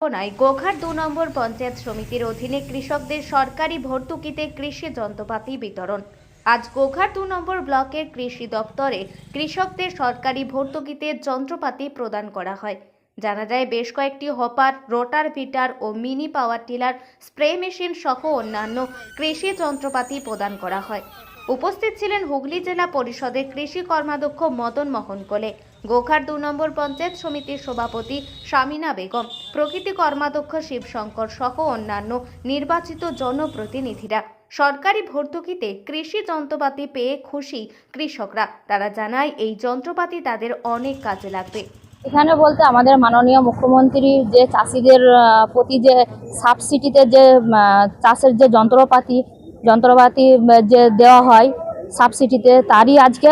গোঘাট ২ নম্বর পঞ্চায়েত সমিতির অধীনে কৃষকদের সরকারি ভর্তুকিতে কৃষি যন্ত্রপাতি বিতরণ। আজ গোঘাট ২ নম্বর ব্লকের কৃষি দপ্তরে কৃষকদের সরকারি ভর্তুকিতে যন্ত্রপাতি প্রদান করা হয়। জানা যায় বেশ কয়েকটি হপার, রোটার ভিটার ও mini power tiller, spray machine সহ অন্যান্য কৃষি যন্ত্রপাতি প্রদান করা হয়। উপস্থিত ছিলেন হুগলি জেলা পরিষদের কৃষি কর্মাধ্যক্ষ মদন মোহন কোলে, গোঘাট ২ নম্বর পঞ্চায়েত সমিতির সভাপতি শামিনা বেগম, প্রকৃতি কর্মাধ্যক্ষ শিবশঙ্কর সহ অন্যান্য নির্বাচিত জনপ্রতিনিধিরা। সরকারি ভর্তুকিতে কৃষি যন্ত্রপাতি পেয়ে খুশি কৃষকরা। তারা জানায় এই যন্ত্রপাতি তাদের অনেক কাজে লাগবে। এখানে বলতে আমাদের মাননীয় মুখ্যমন্ত্রী যে চাষিদের প্রতি যে সাবসিডিতে যে চাষের যে যন্ত্রপাতি যে দেওয়া হয় সাবসিডিতে, তারই আজকে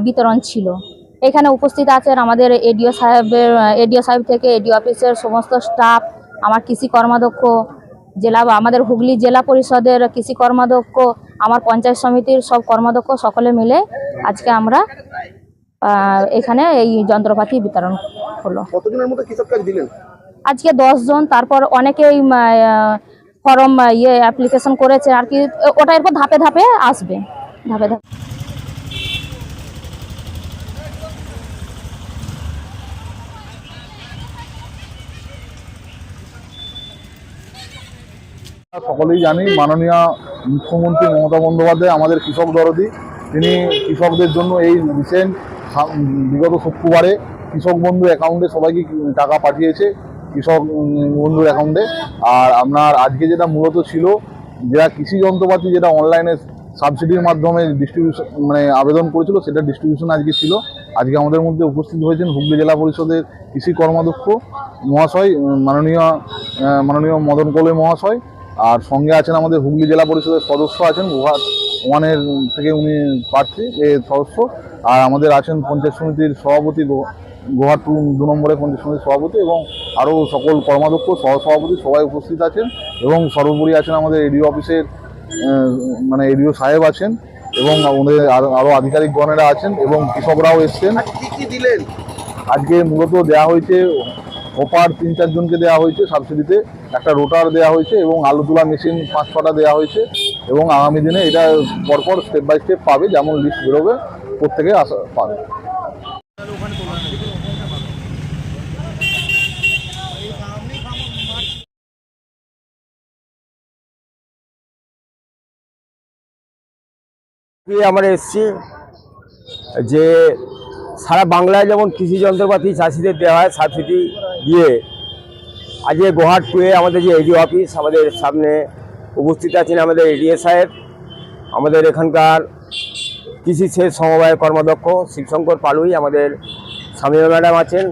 বিতরণ ছিল। এখানে উপস্থিত আছেন আমাদের এডিও সাহেব থেকে এডিও অফিসের সমস্ত স্টাফ, আমার কৃষি কর্মাধ্যক্ষ, আমাদের হুগলি জেলা পরিষদের কৃষি কর্মাধ্যক্ষ, আমার পঞ্চায়েত সমিতির সব কর্মাধ্যক্ষ, সকলে মিলে আজকে আমরা এখানে এই যন্ত্রপাতি বিতরণ হলো। কতজনের মতো কৃষক কাজ দিলেন? আজকে 10 জন। তারপর অনেকেই ফর্ম অ্যাপ্লিকেশন করেছে আর কি, ওটা এরপর ধাপে ধাপে আসবে, ধাপে ধাপে। সকলেই জানি মাননীয় মুখ্যমন্ত্রী মমতা বন্দ্যোপাধ্যায় আমাদের কৃষক দরদি। তিনি কৃষকদের জন্য এই রিসেন্ট বিগত শুক্রবারে কৃষক বন্ধু অ্যাকাউন্টে সবাইকে টাকা পাঠিয়েছে, কৃষক বন্ধুর অ্যাকাউন্টে। আর আপনার আজকে যেটা মূলত ছিল, যারা কৃষি যন্ত্রপাতি যেটা অনলাইনে সাবসিডির মাধ্যমে ডিস্ট্রিবিউশন আবেদন করেছিল, সেটা ডিস্ট্রিবিউশন আজকে ছিল। আজকে আমাদের মধ্যে উপস্থিত হয়েছেন হুগলি জেলা পরিষদের কৃষি কর্মাধ্যক্ষ মহাশয়, মাননীয় মদন কোলে মহাশয়। আর সঙ্গে আছেন আমাদের হুগলি জেলা পরিষদের সদস্য আছেন, গোঘাট 1 থেকে উনি প্রার্থী সদস্য। আর আমাদের আছেন পঞ্চায়েত সমিতির সভাপতি, গোঘাট 2 নম্বরের পঞ্চায়েত সমিতির সভাপতি, এবং আরও সকল কর্মাধ্যক্ষ, সহসভাপতি সবাই উপস্থিত আছেন। এবং সর্বোপরি আছেন আমাদের এডিও অফিসের এডিও সাহেব আছেন, এবং আমাদের আরও আধিকারিকগণেরা আছেন, এবং কৃষকরাও এসছেন। কি কি দিলেন? আজকে মূলত দেওয়া হয়েছে হপার 3-4 জনকে দেওয়া হয়েছে সাবসিডিতে, একটা রোটার দেওয়া হয়েছে, এবং আলু তোলা মেশিন 5-6টা দেওয়া হয়েছে। এবং আগামী দিনে এটা পরপর স্টেপ বাই স্টেপ পাবে, যেমন লিস্ট বেরোবে প্রত্যেকে পাবে। আমরা এসছি যে সারা বাংলায় যেমন কৃষি যন্ত্রপাতি চাষিদের দেওয়া হয় সাবসিডি দিয়ে, আজকে গোঘাট 2-এ আমাদের যে এডিও অফিস, আমাদের সামনে উপস্থিত আছেন আমাদের এডিও সাহেব, আমাদের এখানকার কৃষি সেচ সমবায়ের কর্মাধ্যক্ষ শিবশঙ্কর পালুই, আমাদের শামিনা ম্যাডাম আছেন,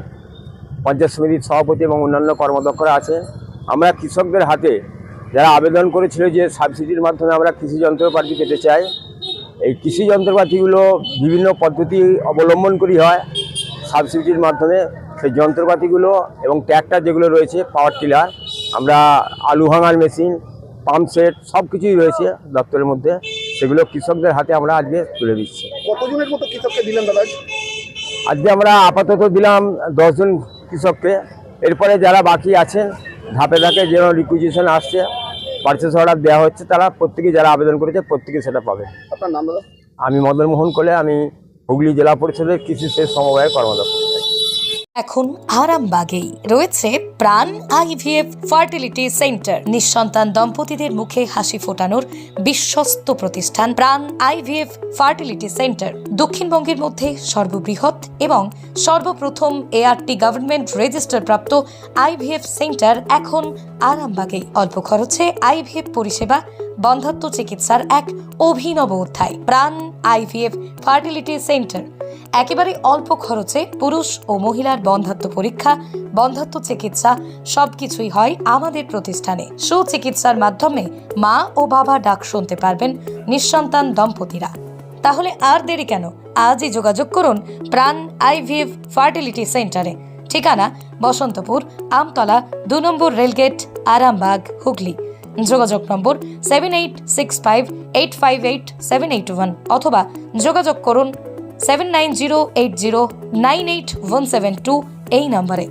পঞ্চায়েত সমিতির সভাপতি এবং অন্যান্য কর্মাধ্যক্ষরা আছে। আমরা কৃষকদের হাতে যারা আবেদন করেছিল যে সাবসিডির মাধ্যমে আমরা কৃষি যন্ত্রপাতি পেতে চাই, এই কৃষি যন্ত্রপাতিগুলো বিভিন্ন পদ্ধতি অবলম্বন করি হয় সাবসিডির মাধ্যমে। সেই যন্ত্রপাতিগুলো এবং ট্র্যাক্টর যেগুলো রয়েছে, পাওয়ার টিলার, আমরা আলু ভাঙার মেশিন, পাম্প সেট, সব কিছুই রয়েছে দপ্তরের মধ্যে, সেগুলো কৃষকদের হাতে আমরা আজকে তুলে দিচ্ছি। কতজনের মতো কৃষককে দিলেন দাদা? আজকে আমরা আপাতত দিলাম 10 জন কৃষককে। এরপরে যারা বাকি আছেন ধাপে ধাপে যে রিকুইজিশন আসছে, পারচেস অর্ডার দেওয়া হচ্ছে, তারা প্রত্যেকেই যারা আবেদন করেছে প্রত্যেকে সেটা পাবে। আপনার নাম দাদা? আমি মদন মোহন কোলে, আমি হুগলি জেলা পরিষদের কৃষি সেচ সমবায়ের কর্মাধ্যক্ষ। এখন আরামবাগেই রয়েছে প্রাণ আইভিএফ ফার্টিলিটি সেন্টার। নিঃসন্তান দম্পতিদের মুখে হাসি ফোটানোর বিশ্বস্ত প্রতিষ্ঠান প্রাণ আইভিএফ ফার্টিলিটি সেন্টার দক্ষিণবঙ্গের মধ্যে সর্ববৃহৎ এবং সর্বপ্রথম ART গভর্নমেন্ট রেজিস্টার প্রাপ্ত আইভিএফ সেন্টার এখন আরামবাগেই। অল্প খরচে আইভিএফ পরিষেবা, বন্ধাত্ব চিকিৎসার এক অভিনব অধ্যায়। প্রাণ আইভিএফ ফার্টিলিটি সেন্টার একেবারে অল্প খরচে পুরুষ ও মহিলার বন্ধাত্ব পরীক্ষা, বন্ধাত্ব চিকিৎসা সবকিছুই হয় আমাদের প্রতিষ্ঠানে। সুচিকিৎসার মাধ্যমে মা ও বাবা ডাক শুনতে পারবেন নিঃসন্তান দম্পতিরা। তাহলে আর দেরি কেন? আজই যোগাযোগ করুন প্রাণ আইভিএফ ফার্টিলিটি সেন্টারে। ঠিকানা বসন্তপুর, আমতলা, 2 নম্বর রেলগেট, আরামবাগ, হুগলি। যোগাযোগ নম্বর 7865858781 অথবা যোগাযোগ করুন 7908098172 এই নম্বরে।